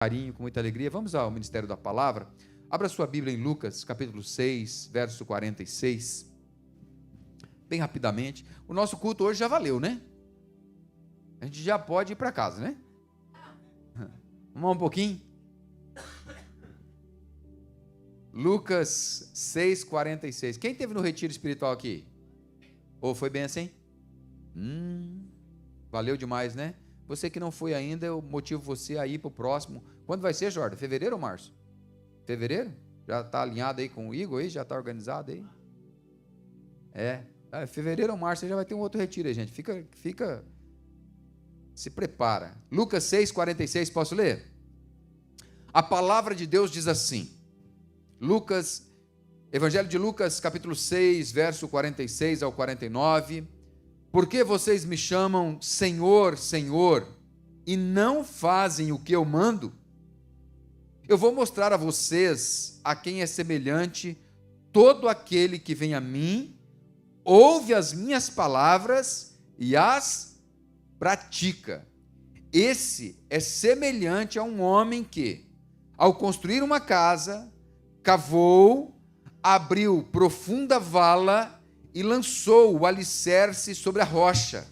carinho, com muita alegria. Vamos ao Ministério da Palavra. Abra sua Bíblia em Lucas, capítulo 6, verso 46. Bem rapidamente. O nosso culto hoje já valeu, né? A gente já pode ir para casa, né? Vamos um pouquinho? Lucas 6, 46. Quem esteve no retiro espiritual aqui? Ou foi bem assim? Valeu demais, né? Você que não foi ainda, eu motivo você a ir para o próximo. Quando vai ser, Jordan? Fevereiro ou março? Fevereiro? Já está alinhado aí com o Igor aí? Já está organizado aí? Fevereiro ou março, você já vai ter um outro retiro aí, gente. Se prepara. Lucas 6, 46, posso ler? A palavra de Deus diz assim. Evangelho de Lucas, capítulo 6, verso 46 ao 49. Por que vocês me chamam Senhor, Senhor, e não fazem o que eu mando? Eu vou mostrar a vocês a quem é semelhante todo aquele que vem a mim, ouve as minhas palavras e as pratica. Esse é semelhante a um homem que, ao construir uma casa, cavou, abriu profunda vala e lançou o alicerce sobre a rocha.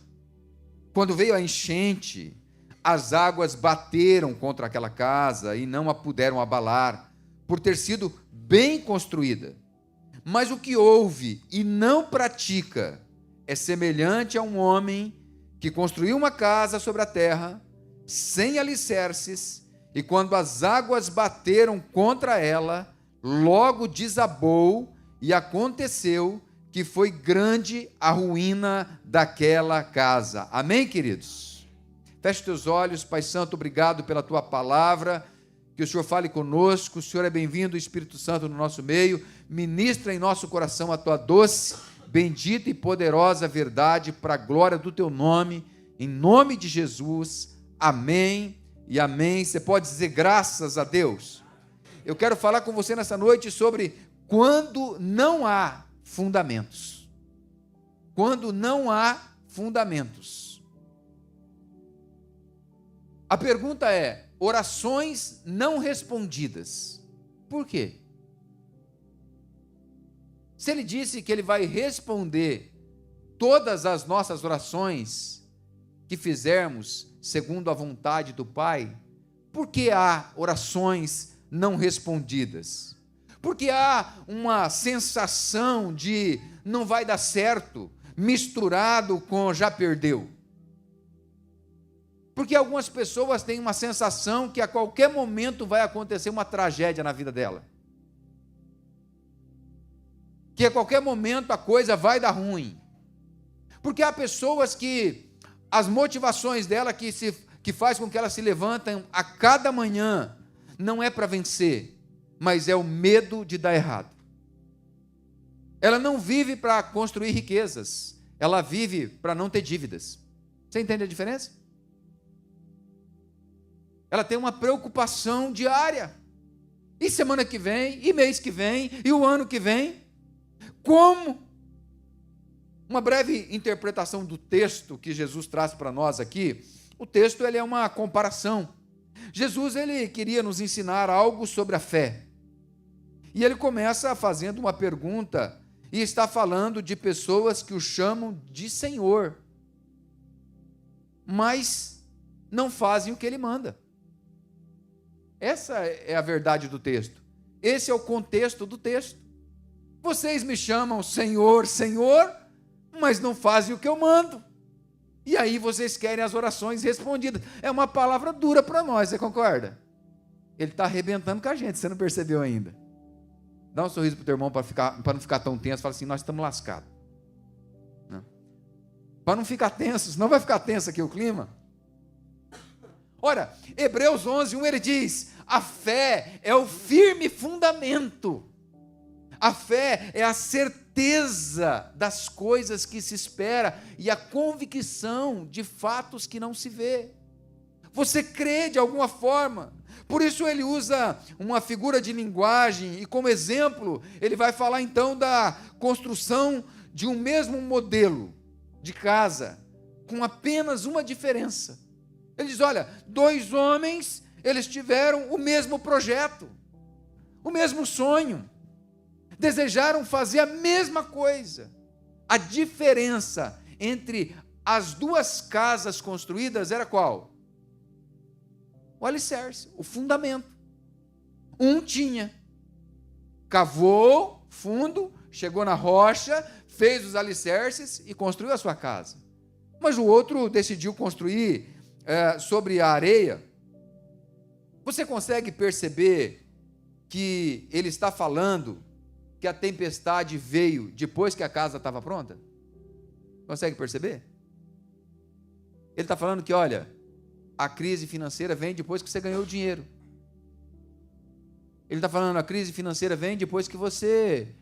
Quando veio a enchente, as águas bateram contra aquela casa e não a puderam abalar, por ter sido bem construída. Mas o que ouve e não pratica é semelhante a um homem que construiu uma casa sobre a terra, sem alicerces, e quando as águas bateram contra ela, logo desabou, e aconteceu que foi grande a ruína daquela casa. Amém, queridos? Feche teus olhos. Pai Santo, obrigado pela tua palavra, que o Senhor fale conosco. O Senhor é bem-vindo, Espírito Santo, no nosso meio. Ministra em nosso coração a tua doce, bendita e poderosa verdade, para a glória do teu nome, em nome de Jesus. Amém e amém. Você pode dizer graças a Deus. Eu quero falar com você nessa noite sobre quando não há fundamentos. Quando não há fundamentos. A pergunta é: orações não respondidas. Por quê? Se ele disse que ele vai responder todas as nossas orações que fizermos segundo a vontade do Pai, por que há orações não respondidas? Porque há uma sensação de não vai dar certo, misturado com já perdeu. Porque algumas pessoas têm uma sensação que a qualquer momento vai acontecer uma tragédia na vida dela. Que a qualquer momento a coisa vai dar ruim. Porque há pessoas que as motivações dela que faz com que elas se levantem a cada manhã não é para vencer, mas é o medo de dar errado. Ela não vive para construir riquezas, ela vive para não ter dívidas. Você entende a diferença? Ela tem uma preocupação diária. E semana que vem, e mês que vem, e o ano que vem. Como? Uma breve interpretação do texto que Jesus traz para nós aqui. O texto ele é uma comparação. Jesus ele queria nos ensinar algo sobre a fé. E ele começa fazendo uma pergunta e está falando de pessoas que o chamam de Senhor, mas não fazem o que ele manda. Essa é a verdade do texto. Esse é o contexto do texto. Vocês me chamam Senhor, Senhor, mas não fazem o que eu mando. E aí vocês querem as orações respondidas. É uma palavra dura para nós, você concorda? Ele está arrebentando com a gente, você não percebeu ainda. Dá um sorriso para o teu irmão para não ficar tão tenso. Fala assim, nós estamos lascados. Para não ficar tenso, senão vai ficar tenso aqui o clima. Ora, Hebreus 11:1 ele diz, a fé é o firme fundamento. A fé é a certeza das coisas que se espera e a convicção de fatos que não se vê. Você crê de alguma forma. Por isso ele usa uma figura de linguagem e como exemplo ele vai falar então da construção de um mesmo modelo de casa, com apenas uma diferença. Ele diz, olha, 2 homens Eles tiveram o mesmo projeto, o mesmo sonho, desejaram fazer a mesma coisa. A diferença entre as duas casas construídas era qual? O alicerce, o fundamento. Um tinha, cavou fundo, chegou na rocha, fez os alicerces e construiu a sua casa. Mas o outro decidiu construir sobre a areia. Você consegue perceber que ele está falando que a tempestade veio depois que a casa estava pronta? Consegue perceber? Ele está falando que, olha, a crise financeira vem depois que você ganhou o dinheiro. Ele está falando, a crise financeira vem depois que você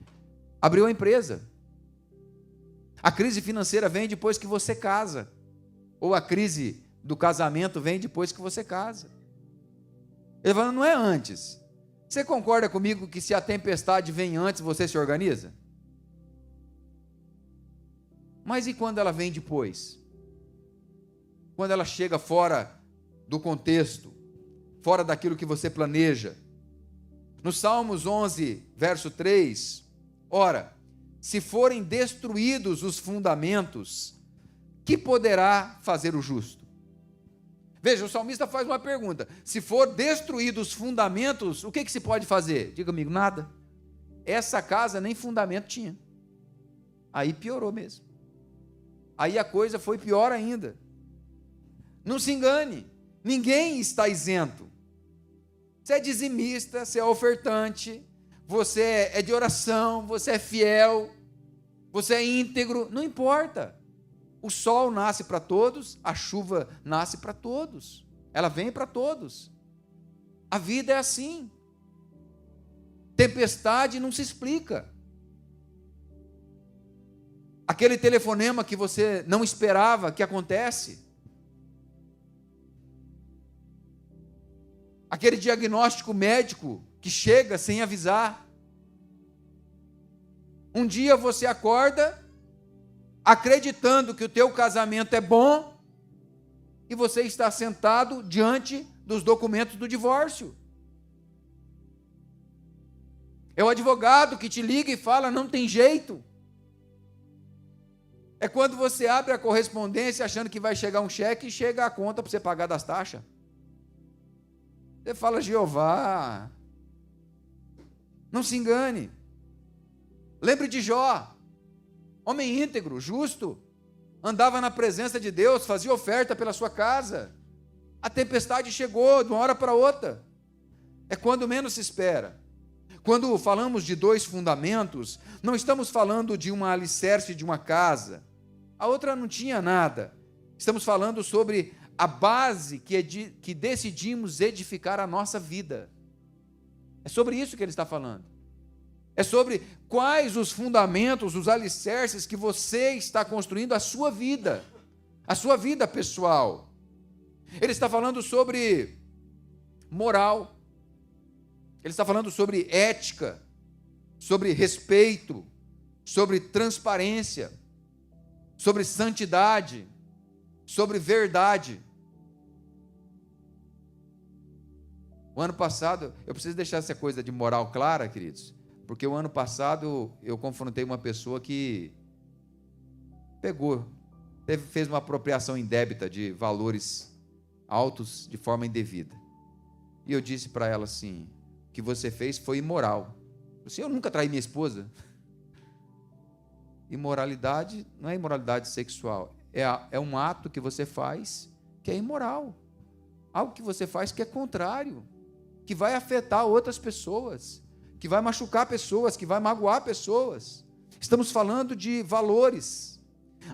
abriu a empresa. A crise financeira vem depois que você casa. Ou a crise do casamento vem depois que você casa. Ele está falando, não é antes. Você concorda comigo que se a tempestade vem antes, você se organiza? Mas e quando ela vem depois? Quando ela chega fora do contexto, fora daquilo que você planeja. No Salmos 11, verso 3, ora, se forem destruídos os fundamentos, que poderá fazer o justo? Veja, o salmista faz uma pergunta: se for destruídos os fundamentos, o que se pode fazer? Diga comigo, nada. Essa casa nem fundamento tinha. Aí piorou mesmo. Aí a coisa foi pior ainda. Não se engane, ninguém está isento. Você é dizimista, você é ofertante, você é de oração, você é fiel, você é íntegro, não importa. O sol nasce para todos, a chuva nasce para todos, ela vem para todos. A vida é assim. Tempestade não se explica. Aquele telefonema que você não esperava que acontece. Aquele diagnóstico médico que chega sem avisar. Um dia você acorda acreditando que o teu casamento é bom e você está sentado diante dos documentos do divórcio. É o advogado que te liga e fala, não tem jeito. É quando você abre a correspondência achando que vai chegar um cheque e chega a conta para você pagar das taxas. Você fala, Jeová, não se engane. Lembre de Jó, homem íntegro, justo, andava na presença de Deus, fazia oferta pela sua casa. A tempestade chegou de uma hora para outra. É quando menos se espera. Quando falamos de dois fundamentos, não estamos falando de uma alicerce de uma casa. A outra não tinha nada. Estamos falando sobre a base que decidimos edificar a nossa vida. É sobre isso que ele está falando. É sobre quais os fundamentos, os alicerces que você está construindo a sua vida pessoal. Ele está falando sobre moral. Ele está falando sobre ética, sobre respeito, sobre transparência, sobre santidade, sobre verdade. O ano passado, eu preciso deixar essa coisa de moral clara, queridos, porque o ano passado eu confrontei uma pessoa que fez uma apropriação indébita de valores altos de forma indevida. E eu disse para ela assim, o que você fez foi imoral. Eu nunca traí minha esposa. Imoralidade não é imoralidade sexual, é um ato que você faz que é imoral, algo que você faz que é contrário, que vai afetar outras pessoas, que vai machucar pessoas, que vai magoar pessoas. Estamos falando de valores.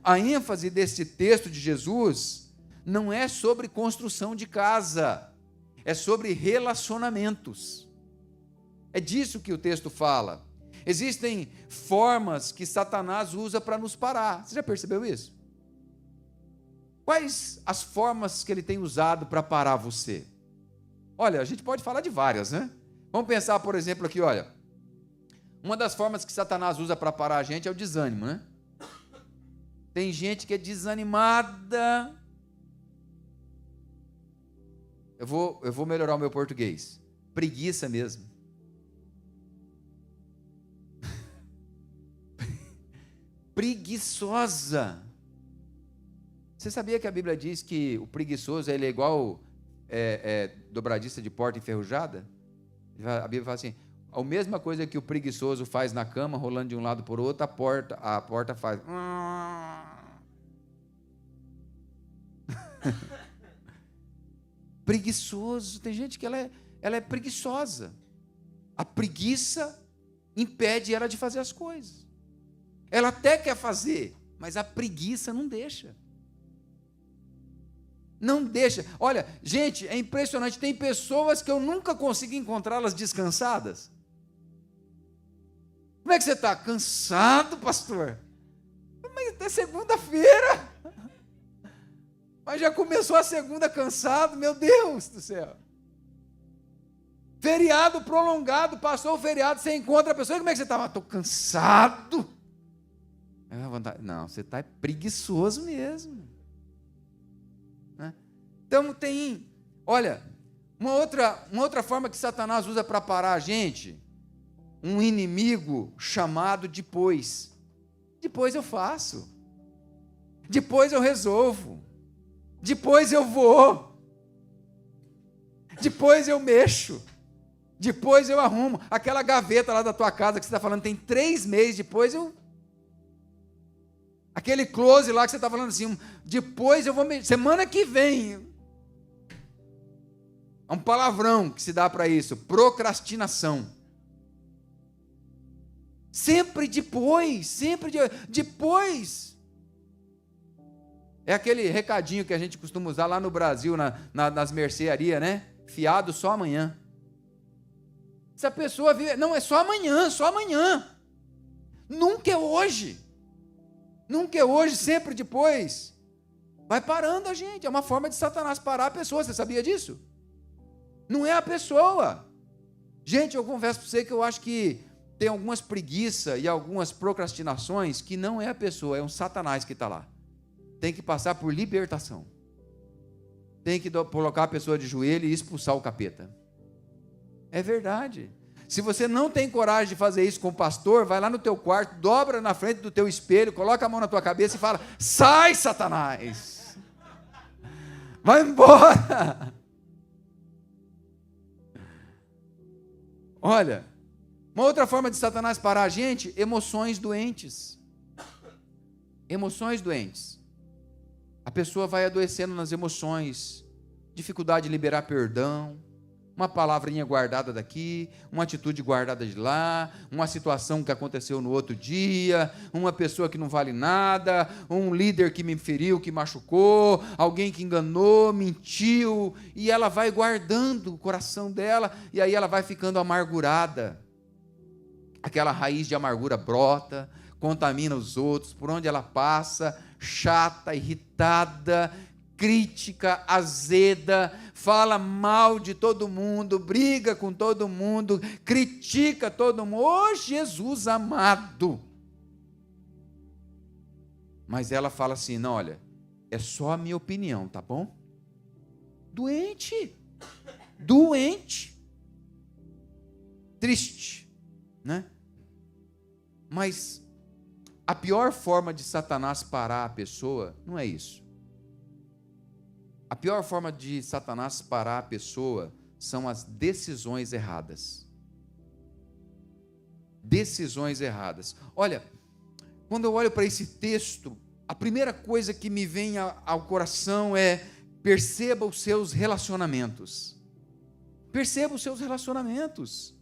A ênfase desse texto de Jesus não é sobre construção de casa, é sobre relacionamentos. É disso que o texto fala. Existem formas que Satanás usa para nos parar. Você já percebeu isso? Quais as formas que ele tem usado para parar você? Olha, a gente pode falar de várias, né? Vamos pensar, por exemplo, aqui, olha. Uma das formas que Satanás usa para parar a gente é o desânimo, né? Tem gente que é desanimada. eu vou melhorar o meu português. Preguiça mesmo. Preguiçosa. Você sabia que a Bíblia diz que o preguiçoso ele é igual dobradista de porta enferrujada? A Bíblia fala assim, a mesma coisa que o preguiçoso faz na cama, rolando de um lado para o outro, a porta faz. Preguiçoso. Tem gente que ela é preguiçosa. A preguiça impede ela de fazer as coisas. Ela até quer fazer, mas a preguiça não deixa. Não deixa. Olha, gente, é impressionante. Tem pessoas que eu nunca consigo encontrá-las descansadas. Como é que você está? Cansado, pastor? Mas até segunda-feira. Mas já começou a segunda cansado, meu Deus do céu. Feriado prolongado, passou o feriado, você encontra a pessoa, como é que você está? Estou cansado. Não, você está preguiçoso mesmo. Né? Então olha, uma outra forma que Satanás usa para parar a gente, um inimigo chamado depois. Depois eu faço. Depois eu resolvo. Depois eu vou. Depois eu mexo. Depois eu arrumo. Aquela gaveta lá da tua casa que você está falando, tem 3 meses, depois eu... Aquele close lá que você está falando assim, depois eu vou mexer. Semana que vem. É um palavrão que se dá para isso. Procrastinação. Sempre depois. Depois. É aquele recadinho que a gente costuma usar lá no Brasil, nas mercearias, né? Fiado só amanhã. Se a pessoa vive... Não, é só amanhã. Nunca é hoje. Nunca é hoje, sempre depois. Vai parando a gente. É uma forma de Satanás parar a pessoa. Você sabia disso? Não é a pessoa. Gente, eu confesso para você que eu acho que tem algumas preguiças e algumas procrastinações que não é a pessoa, é um Satanás que está lá. Tem que passar por libertação. Tem que colocar a pessoa de joelho e expulsar o capeta. É verdade. Se você não tem coragem de fazer isso com o pastor, vai lá no teu quarto, dobra na frente do teu espelho, coloca a mão na tua cabeça e fala, sai, Satanás! Vai embora! Olha, uma outra forma de Satanás parar a gente, emoções doentes. Emoções doentes. A pessoa vai adoecendo nas emoções, dificuldade de liberar perdão, uma palavrinha guardada daqui, uma atitude guardada de lá, uma situação que aconteceu no outro dia, uma pessoa que não vale nada, um líder que me feriu, que machucou, alguém que enganou, mentiu, e ela vai guardando o coração dela, e aí ela vai ficando amargurada. Aquela raiz de amargura brota, contamina os outros, por onde ela passa, chata, irritada, crítica, azeda, fala mal de todo mundo, briga com todo mundo, critica todo mundo. Ô Jesus amado! Mas ela fala assim, não, olha, é só a minha opinião, tá bom? Doente, triste, né? Mas a pior forma de Satanás parar a pessoa não é isso. A pior forma de Satanás parar a pessoa são as decisões erradas. Decisões erradas. Olha, quando eu olho para esse texto, a primeira coisa que me vem ao coração é: perceba os seus relacionamentos. Perceba os seus relacionamentos.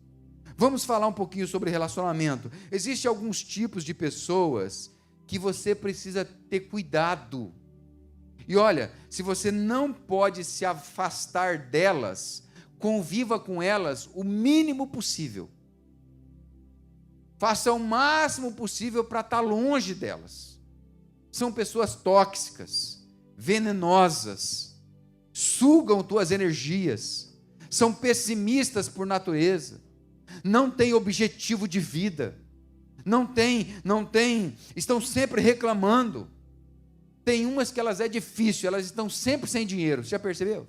Vamos falar um pouquinho sobre relacionamento. Existem alguns tipos de pessoas que você precisa ter cuidado. E olha, se você não pode se afastar delas, conviva com elas o mínimo possível. Faça o máximo possível para estar longe delas. São pessoas tóxicas, venenosas, sugam tuas energias, são pessimistas por natureza, não têm objetivo de vida, não têm, estão sempre reclamando. Tem umas que elas é difícil, elas estão sempre sem dinheiro, você já percebeu?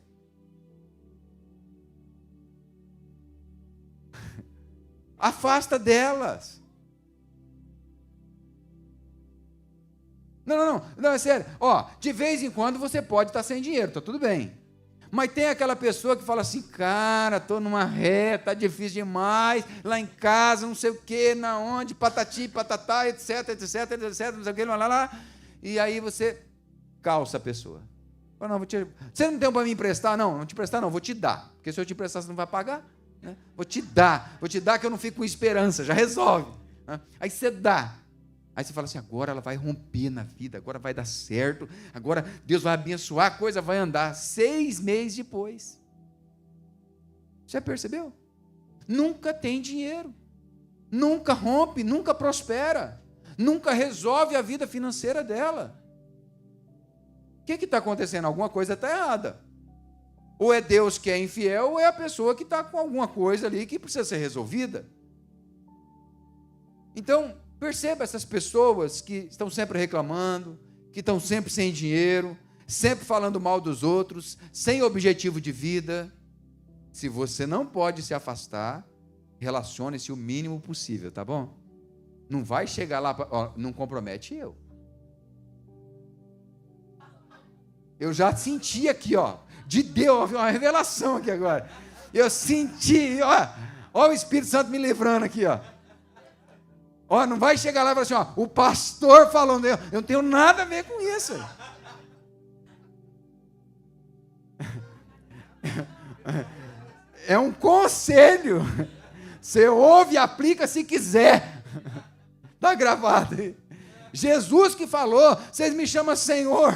Afasta delas. Não, é sério. De vez em quando você pode estar sem dinheiro, está tudo bem. Mas tem aquela pessoa que fala assim, cara, estou numa reta, está difícil demais, lá em casa, não sei o quê, na onde, patati, patatá, etc, não sei o quê, lá. E aí você calça a pessoa. Fala, não, você não tem para me emprestar? Não te emprestar não, vou te dar. Porque se eu te emprestar, você não vai pagar. Né? Vou te dar que eu não fico com esperança, já resolve. Né? Aí você dá. Aí você fala assim, agora ela vai romper na vida, agora vai dar certo, agora Deus vai abençoar, a coisa vai andar. 6 meses depois. Já percebeu? Nunca tem dinheiro, nunca rompe, nunca prospera, nunca resolve a vida financeira dela. O que está acontecendo? Alguma coisa está errada. Ou é Deus que é infiel, ou é a pessoa que está com alguma coisa ali que precisa ser resolvida. Então, perceba essas pessoas que estão sempre reclamando, que estão sempre sem dinheiro, sempre falando mal dos outros, sem objetivo de vida. Se você não pode se afastar, relacione-se o mínimo possível, tá bom? Não vai chegar lá, não compromete eu. Eu já senti aqui, de Deus, uma revelação aqui agora. Eu senti, ó o Espírito Santo me livrando aqui, não vai chegar lá e falar assim, o pastor falou, eu não tenho nada a ver com isso. É um conselho. Você ouve e aplica se quiser. Está gravado aí. Jesus que falou, vocês me chamam Senhor,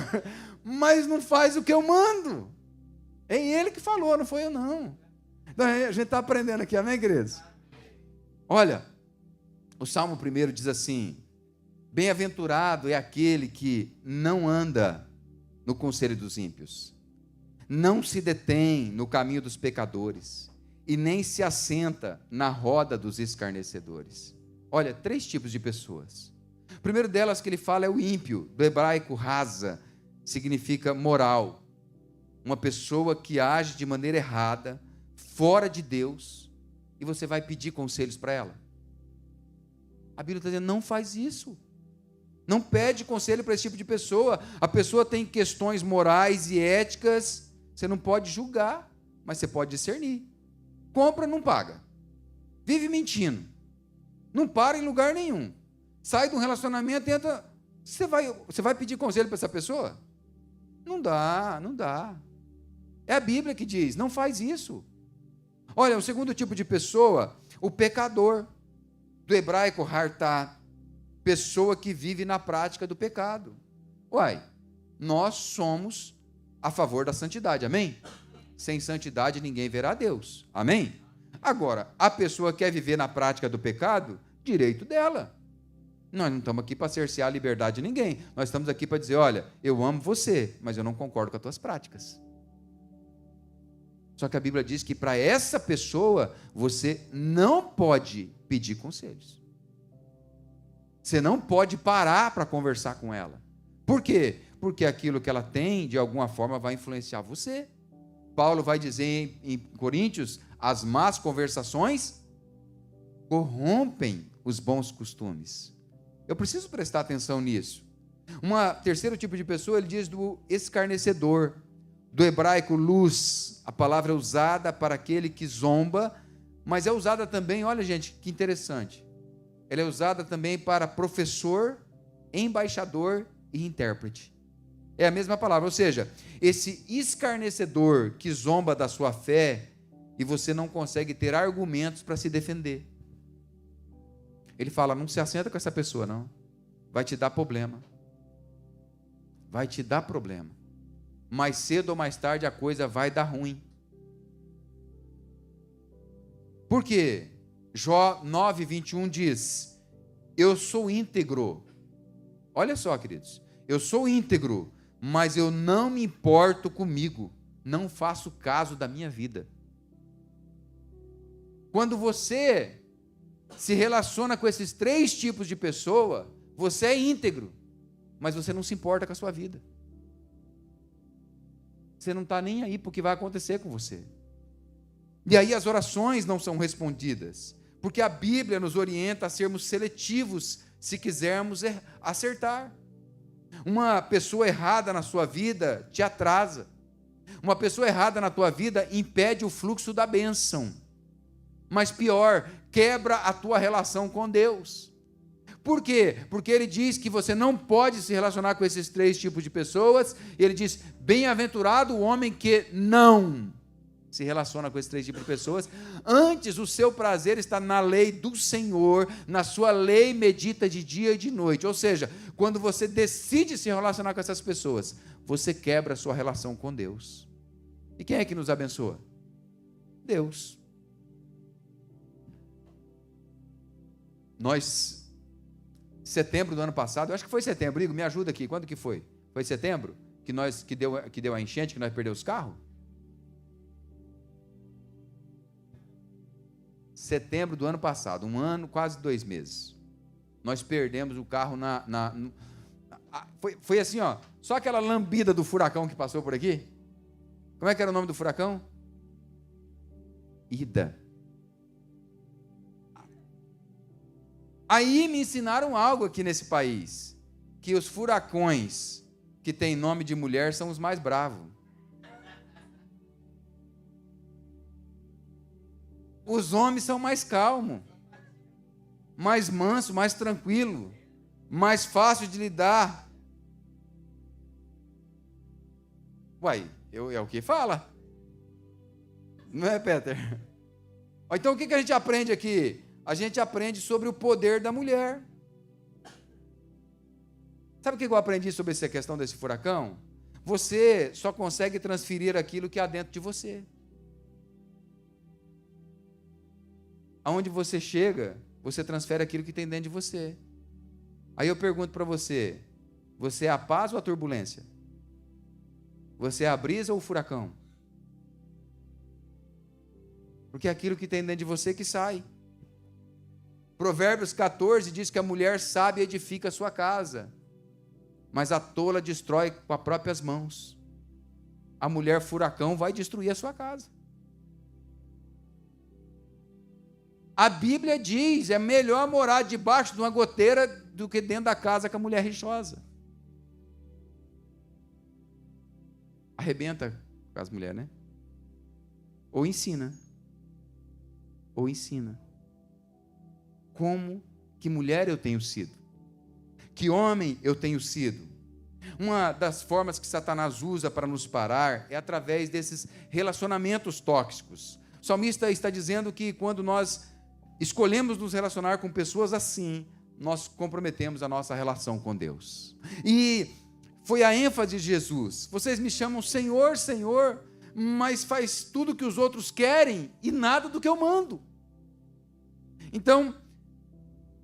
mas não faz o que eu mando. É Ele que falou, não foi eu não. Então, a gente está aprendendo aqui, amém, queridos? Olha, o Salmo 1 diz assim, bem-aventurado é aquele que não anda no conselho dos ímpios, não se detém no caminho dos pecadores, e nem se assenta na roda dos escarnecedores. Olha, 3 tipos de pessoas. O primeiro delas que ele fala é o ímpio, do hebraico rasa, significa moral. Uma pessoa que age de maneira errada, fora de Deus, e você vai pedir conselhos para ela. A Bíblia está dizendo, não faz isso. Não pede conselho para esse tipo de pessoa. A pessoa tem questões morais e éticas, você não pode julgar, mas você pode discernir. Compra, não paga. Vive mentindo. Não para em lugar nenhum. Sai de um relacionamento, tenta... Você vai pedir conselho para essa pessoa? Não dá. É a Bíblia que diz, não faz isso. Olha, o segundo tipo de pessoa, o pecador, do hebraico hartá, pessoa que vive na prática do pecado. Nós somos a favor da santidade, amém? Sem santidade ninguém verá Deus, amém? Agora, a pessoa quer viver na prática do pecado, direito dela. Nós não estamos aqui para cercear a liberdade de ninguém, nós estamos aqui para dizer, olha, eu amo você, mas eu não concordo com as tuas práticas. Só que a Bíblia diz que para essa pessoa, você não pode pedir conselhos. Você não pode parar para conversar com ela. Por quê? Porque aquilo que ela tem, de alguma forma, vai influenciar você. Paulo vai dizer em Coríntios, as más conversações corrompem os bons costumes. Eu preciso prestar atenção nisso. Terceiro tipo de pessoa, ele diz do escarnecedor, do hebraico luz, a palavra é usada para aquele que zomba, mas é usada também, olha gente, que interessante, ela é usada também para professor, embaixador e intérprete. É a mesma palavra, ou seja, esse escarnecedor que zomba da sua fé e você não consegue ter argumentos para se defender. Ele fala, não se assenta com essa pessoa não, vai te dar problema. Vai te dar problema. Mais cedo ou mais tarde a coisa vai dar ruim. Por quê? Jó 9:21 diz, eu sou íntegro. Olha só, queridos, eu sou íntegro, mas eu não me importo comigo, não faço caso da minha vida. Quando você se relaciona com esses 3 tipos de pessoa, você é íntegro, mas você não se importa com a sua vida. Você não está nem aí para o que vai acontecer com você. E aí as orações não são respondidas, Porque a Bíblia nos orienta a sermos seletivos se quisermos acertar. Uma pessoa errada na sua vida te atrasa. Uma pessoa errada na tua vida impede o fluxo da bênção. Mas pior, quebra a tua relação com Deus. Por quê? Porque ele diz que você não pode se relacionar com esses 3 tipos de pessoas. Ele diz, bem-aventurado o homem que não se relaciona com esses 3 tipos de pessoas. Antes, o seu prazer está na lei do Senhor, na sua lei medita de dia e de noite. Ou seja, quando você decide se relacionar com essas pessoas, você quebra a sua relação com Deus. E quem é que nos abençoa? Deus. Nós, setembro do ano passado, eu acho que foi setembro, Igor, me ajuda aqui, quando que foi? Foi setembro? Que deu a enchente, que nós perdemos os carros? Setembro do ano passado, 1 ano, quase 2 meses. Nós perdemos o carro foi assim, ó, só aquela lambida do furacão que passou por aqui. Como é que era o nome do furacão? Ida. Aí me ensinaram algo aqui nesse país, que os furacões que têm nome de mulher são os mais bravos. Os homens são mais calmos, mais manso, mais tranquilo, mais fácil de lidar. Uai, é o que fala. Não é, Peter? Então o que a gente aprende aqui? A gente aprende sobre o poder da mulher. Sabe o que eu aprendi sobre essa questão desse furacão? Você só consegue transferir aquilo que há dentro de você. Aonde você chega, você transfere aquilo que tem dentro de você. Aí eu pergunto para você, você é a paz ou a turbulência? Você é a brisa ou o furacão? Porque é aquilo que tem dentro de você que sai. Provérbios 14 diz que a mulher sábia edifica a sua casa, mas a tola destrói com as próprias mãos. A mulher furacão vai destruir a sua casa. A Bíblia diz, é melhor morar debaixo de uma goteira do que dentro da casa com a mulher rixosa. Arrebenta com as mulheres, né? Ou ensina. Ou ensina. Como que mulher eu tenho sido? Que homem eu tenho sido? Uma das formas que Satanás usa para nos parar é através desses relacionamentos tóxicos. O salmista está dizendo que quando nós escolhemos nos relacionar com pessoas assim, nós comprometemos a nossa relação com Deus. E foi a ênfase de Jesus. Vocês me chamam Senhor, Senhor, mas faz tudo o que os outros querem e nada do que eu mando. Então,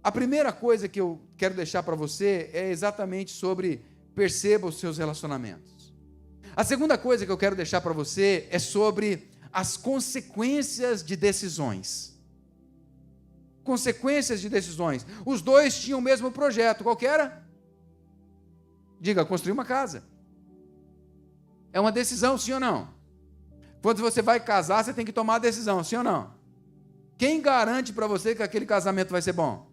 a primeira coisa que eu quero deixar para você é exatamente sobre perceba os seus relacionamentos. A segunda coisa que eu quero deixar para você é sobre as consequências de decisões. Consequências de decisões. Os dois tinham o mesmo projeto, qual que era? Diga, construir uma casa. É uma decisão, sim ou não? Quando você vai casar, você tem que tomar a decisão, sim ou não? Quem garante para você que aquele casamento vai ser bom?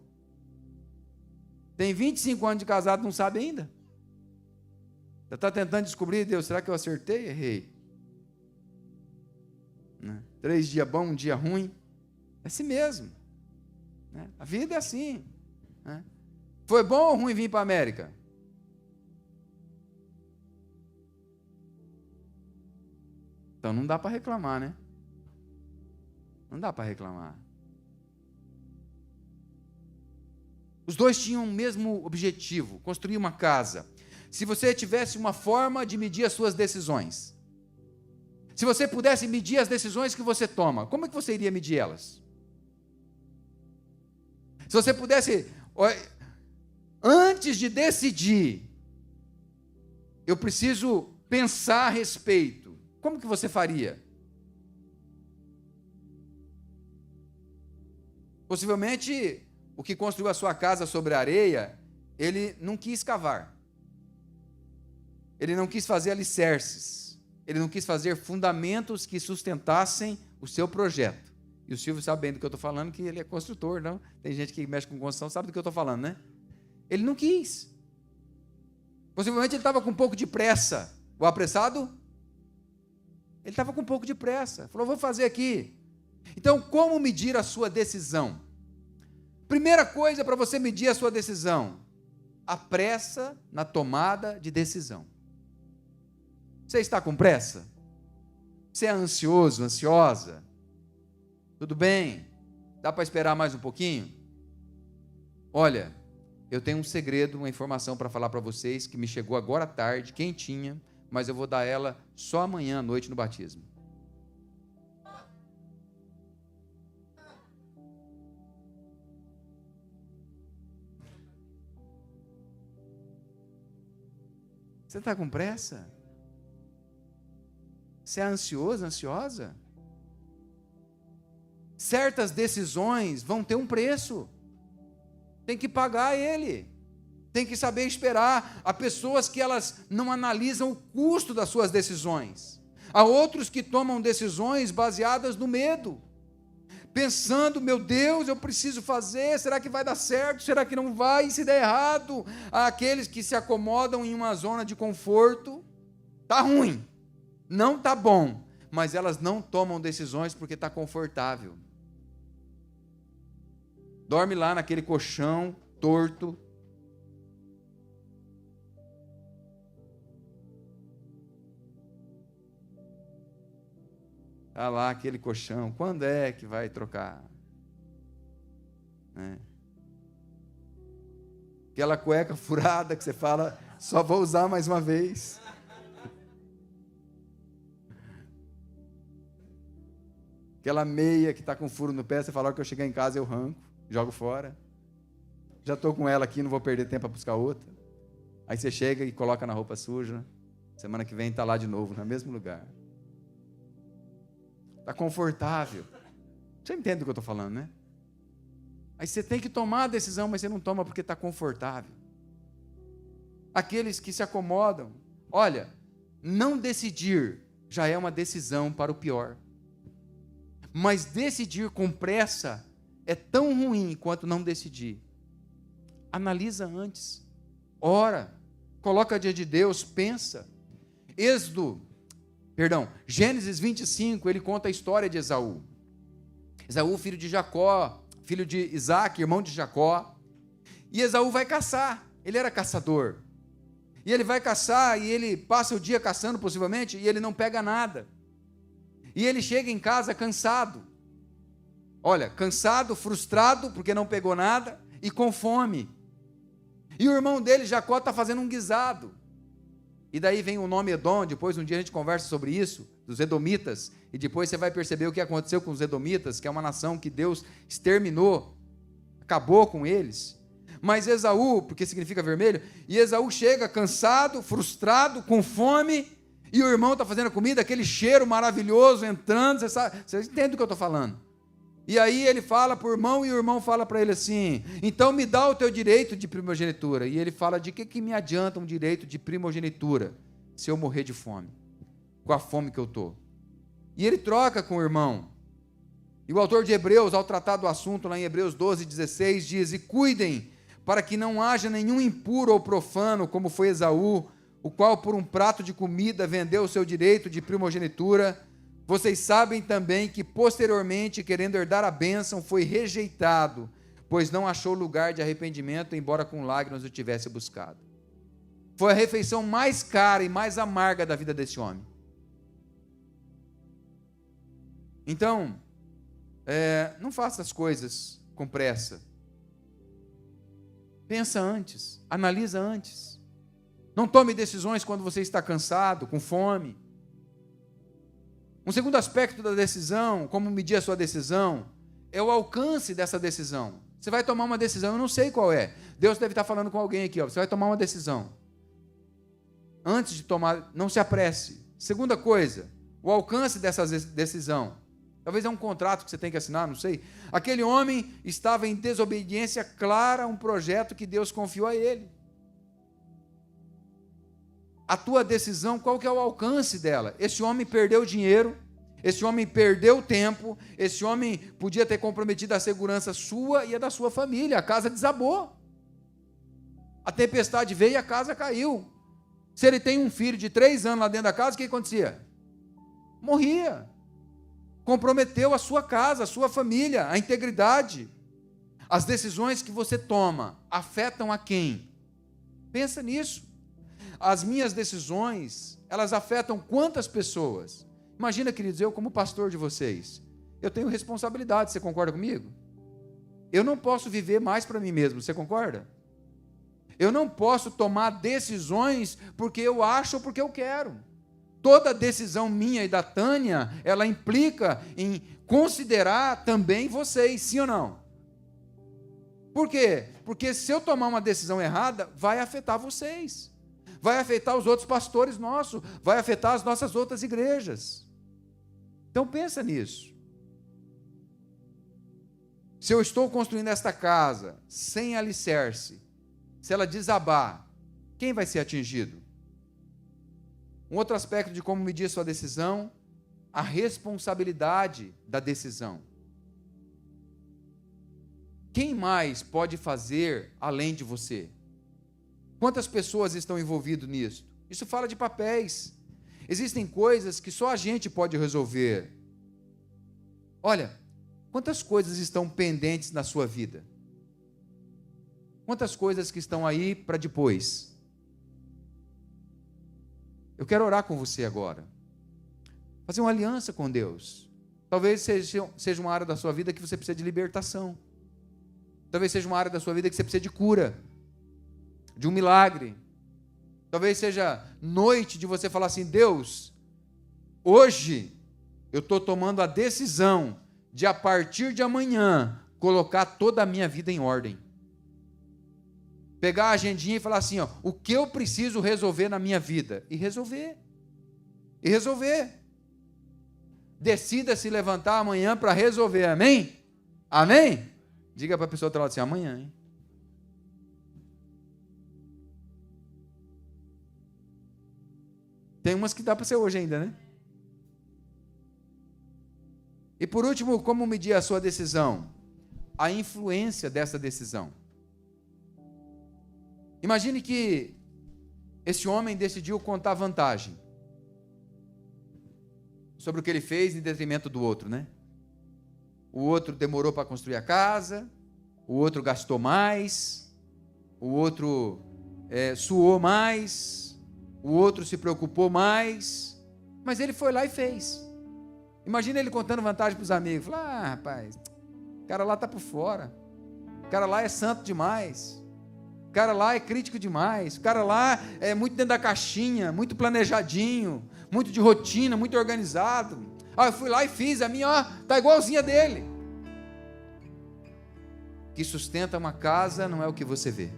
Tem 25 anos de casado, não sabe ainda? Já está tentando descobrir, Deus, será que eu acertei? Errei. 3 dias bom, 1 dia ruim. É assim mesmo. A vida é assim. Foi bom ou ruim vir para a América? Então não dá para reclamar, né? Não dá para reclamar. Os dois tinham o mesmo objetivo, construir uma casa. Se você tivesse uma forma de medir as suas decisões, se você pudesse medir as decisões que você toma, como é que você iria medir elas? Se você pudesse, antes de decidir, eu preciso pensar a respeito, como que você faria? Possivelmente, o que construiu a sua casa sobre a areia, ele não quis cavar. Ele não quis fazer alicerces. Ele não quis fazer fundamentos que sustentassem o seu projeto. E o Silvio sabe bem do que eu estou falando, que ele é construtor, não? Tem gente que mexe com construção, sabe do que eu estou falando, né? Ele não quis. Possivelmente ele estava com um pouco de pressa. O apressado? Ele estava com um pouco de pressa. Falou, vou fazer aqui. Então, como medir a sua decisão? Primeira coisa para você medir a sua decisão: a pressa na tomada de decisão. Você está com pressa? Você é ansioso, ansiosa? Tudo bem? Dá para esperar mais um pouquinho? Olha, eu tenho um segredo, uma informação para falar para vocês, que me chegou agora à tarde, quentinha, mas eu vou dar ela só amanhã à noite no batismo. Você está com pressa? Você é ansioso, ansiosa? Certas decisões vão ter um preço. Tem que pagar ele. Tem que saber esperar. Há pessoas que elas não analisam o custo das suas decisões. Há outros que tomam decisões baseadas no medo. Pensando, meu Deus, eu preciso fazer, será que vai dar certo? Será que não vai? E se der errado? Há aqueles que se acomodam em uma zona de conforto. Está ruim, não está bom, mas elas não tomam decisões porque está confortável. Dorme lá naquele colchão torto. Está lá aquele colchão, quando é que vai trocar? Aquela cueca furada que você fala, só vou usar mais uma vez. Aquela meia que está com furo no pé, você fala, que eu chegar em casa eu arranco, jogo fora. Já estou com ela aqui, não vou perder tempo para buscar outra. Aí você chega e coloca na roupa suja, semana que vem está lá de novo, no mesmo lugar. Está confortável. Você entende do que eu estou falando, né? Aí você tem que tomar a decisão, mas você não toma porque está confortável. Aqueles que se acomodam. Olha, não decidir já é uma decisão para o pior. Mas decidir com pressa é tão ruim quanto não decidir. Analisa antes. Ora. Coloca diante de Deus, pensa. Gênesis 25, ele conta a história de Esaú. Esaú, filho de Jacó, filho de Isaac, irmão de Jacó. E Esaú vai caçar, ele era caçador. E ele vai caçar, e ele passa o dia caçando possivelmente, e ele não pega nada. E ele chega em casa cansado. Olha, cansado, frustrado, porque não pegou nada, e com fome. E o irmão dele, Jacó, está fazendo um guisado. E daí vem o nome Edom, depois um dia a gente conversa sobre isso, dos Edomitas, e depois você vai perceber o que aconteceu com os Edomitas, que é uma nação que Deus exterminou, acabou com eles. Mas Esaú, porque significa vermelho, e Esaú chega cansado, frustrado, com fome, e o irmão está fazendo a comida, aquele cheiro maravilhoso entrando, você entende do que eu estou falando? E aí ele fala para o irmão, e o irmão fala para ele assim, então me dá o teu direito de primogenitura. E ele fala, de que me adianta um direito de primogenitura, se eu morrer de fome, com a fome que eu estou? E ele troca com o irmão. E o autor de Hebreus, ao tratar do assunto, lá em Hebreus 12:16, diz, e cuidem, para que não haja nenhum impuro ou profano, como foi Esaú, o qual por um prato de comida vendeu o seu direito de primogenitura. Vocês sabem também que posteriormente, querendo herdar a bênção, foi rejeitado, pois não achou lugar de arrependimento, embora com lágrimas o tivesse buscado. Foi a refeição mais cara e mais amarga da vida desse homem. Então, não faça as coisas com pressa. Pensa antes, analisa antes. Não tome decisões quando você está cansado, com fome. Um segundo aspecto da decisão, como medir a sua decisão, é o alcance dessa decisão. Você vai tomar uma decisão, eu não sei qual é. Deus deve estar falando com alguém aqui, você vai tomar uma decisão. Antes de tomar, não se apresse. Segunda coisa, o alcance dessa decisão. Talvez é um contrato que você tem que assinar, não sei. Aquele homem estava em desobediência clara a um projeto que Deus confiou a ele. A tua decisão, qual que é o alcance dela? Esse homem perdeu dinheiro, Esse homem perdeu tempo, esse homem podia ter comprometido a segurança sua e a da sua família. A casa desabou. A tempestade veio e a casa caiu. Se ele tem um filho de 3 anos lá dentro da casa, o que acontecia? Morria. Comprometeu a sua casa, a sua família, a integridade. As decisões que você toma afetam a quem? Pensa nisso. As minhas decisões, elas afetam quantas pessoas? Imagina, queridos, eu como pastor de vocês, eu tenho responsabilidade, você concorda comigo? Eu não posso viver mais para mim mesmo, você concorda? Eu não posso tomar decisões porque eu acho ou porque eu quero. Toda decisão minha e da Tânia, ela implica em considerar também vocês, sim ou não? Por quê? Porque se eu tomar uma decisão errada, vai afetar vocês. Vai afetar os outros pastores nossos, vai afetar as nossas outras igrejas. Então pensa nisso. Se eu estou construindo esta casa sem alicerce, se ela desabar, quem vai ser atingido? Um outro aspecto de como medir sua decisão, a responsabilidade da decisão. Quem mais pode fazer além de você? Quantas pessoas estão envolvidas nisso? Isso fala de papéis. Existem coisas que só a gente pode resolver. Olha, quantas coisas estão pendentes na sua vida? Quantas coisas que estão aí para depois? Eu quero orar com você agora. Fazer uma aliança com Deus. Talvez seja uma área da sua vida que você precisa de libertação. Talvez seja uma área da sua vida que você precisa de cura, de um milagre. Talvez seja noite de você falar assim: Deus, hoje eu estou tomando a decisão de, a partir de amanhã, colocar toda a minha vida em ordem. Pegar a agendinha e falar assim, ó, o que eu preciso resolver na minha vida? E resolver. E resolver. Decida se levantar amanhã para resolver, amém? Amém? Diga para a pessoa do outro lado assim, amanhã, hein? Tem umas que dá para ser hoje ainda, né? E por último, como medir a sua decisão? A influência dessa decisão. Imagine que esse homem decidiu contar vantagem sobre o que ele fez em detrimento do outro, né? O outro demorou para construir a casa, o outro gastou mais, o outro suou mais, o outro se preocupou mais, mas ele foi lá e fez. Imagina ele contando vantagem para os amigos. Fala, rapaz, o cara lá está por fora, o cara lá é santo demais, o cara lá é crítico demais, o cara lá é muito dentro da caixinha, muito planejadinho, muito de rotina, muito organizado. Eu fui lá e fiz, a minha, está igualzinha dele. O que sustenta uma casa não é o que você vê.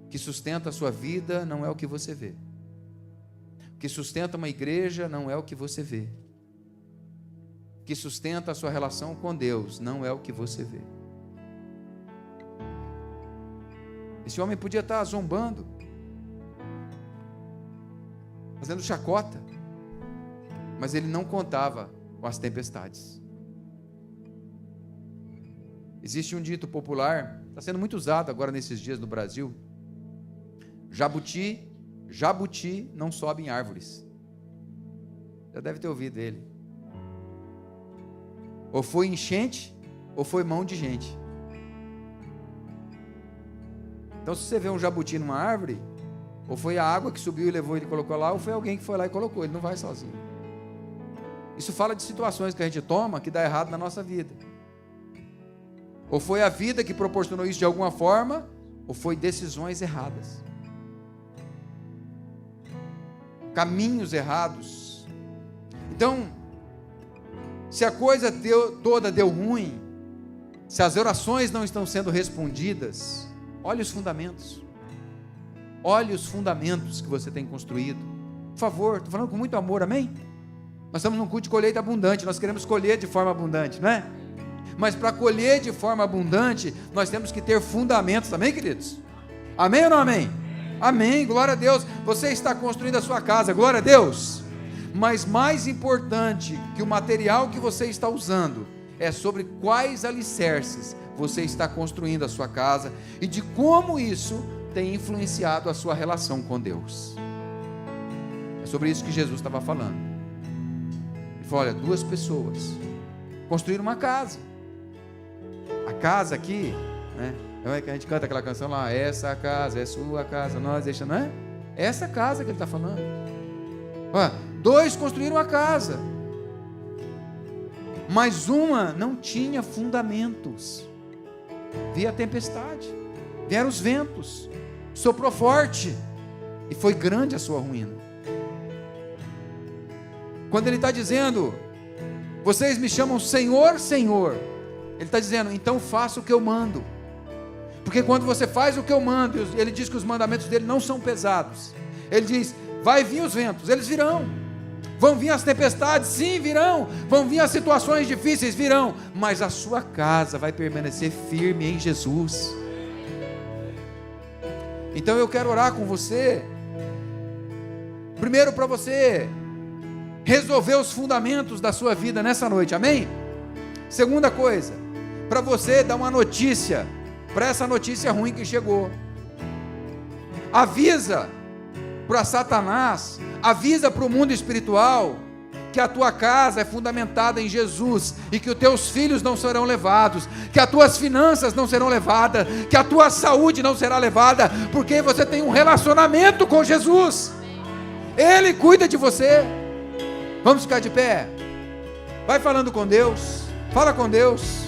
O que sustenta a sua vida não é o que você vê. O que sustenta uma igreja não é o que você vê. O que sustenta a sua relação com Deus não é o que você vê. Esse homem podia estar zombando, fazendo chacota, mas ele não contava com as tempestades. Existe um dito popular, está sendo muito usado agora nesses dias no Brasil: jabuti não sobe em árvores. Já deve ter ouvido ele. Ou foi enchente, ou foi mão de gente. Então, se você vê um jabuti numa árvore, ou foi a água que subiu e levou ele e colocou lá, ou foi alguém que foi lá e colocou, ele não vai sozinho. Isso fala de situações que a gente toma que dá errado na nossa vida. Ou foi a vida que proporcionou isso de alguma forma, ou foi decisões erradas, caminhos errados. Então, se a coisa toda deu ruim, se as orações não estão sendo respondidas, olhe os fundamentos. Olhe os fundamentos que você tem construído. Por favor, estou falando com muito amor, amém? Nós estamos num culto de colheita abundante, nós queremos colher de forma abundante, não é? Mas para colher de forma abundante, nós temos que ter fundamentos, amém, queridos? Amém ou não amém? Amém, glória a Deus. Você está construindo a sua casa, glória a Deus. Mas mais importante que o material que você está usando é sobre quais alicerces você está construindo a sua casa e de como isso tem influenciado a sua relação com Deus. É sobre isso que Jesus estava falando. Ele falou: olha, duas pessoas construíram uma casa. A casa aqui, né? Não é que a gente canta aquela canção lá, essa casa é sua casa, nós deixamos, não é? É essa casa que ele está falando. Olha, dois construíram a casa, mas uma não tinha fundamentos. Veio a tempestade, vieram os ventos, soprou forte e foi grande a sua ruína. Quando ele está dizendo: vocês me chamam Senhor, Senhor, ele está dizendo: então faça o que eu mando. Porque quando você faz o que eu mando, ele diz que os mandamentos dele não são pesados. Ele diz: vai vir os ventos, eles virão. Vão vir as tempestades, sim, virão. Vão vir as situações difíceis, virão. Mas a sua casa vai permanecer firme em Jesus. Então eu quero orar com você. Primeiro, para você resolver os fundamentos da sua vida nessa noite, amém? Segunda coisa, para você dar uma notícia para essa notícia ruim que chegou. Avisa para Satanás, avisa para o mundo espiritual que a tua casa é fundamentada em Jesus e que os teus filhos não serão levados, que as tuas finanças não serão levadas, que a tua saúde não será levada, porque você tem um relacionamento com Jesus. Ele cuida de você. Vamos ficar de pé. Vai falando com Deus. Fala com Deus.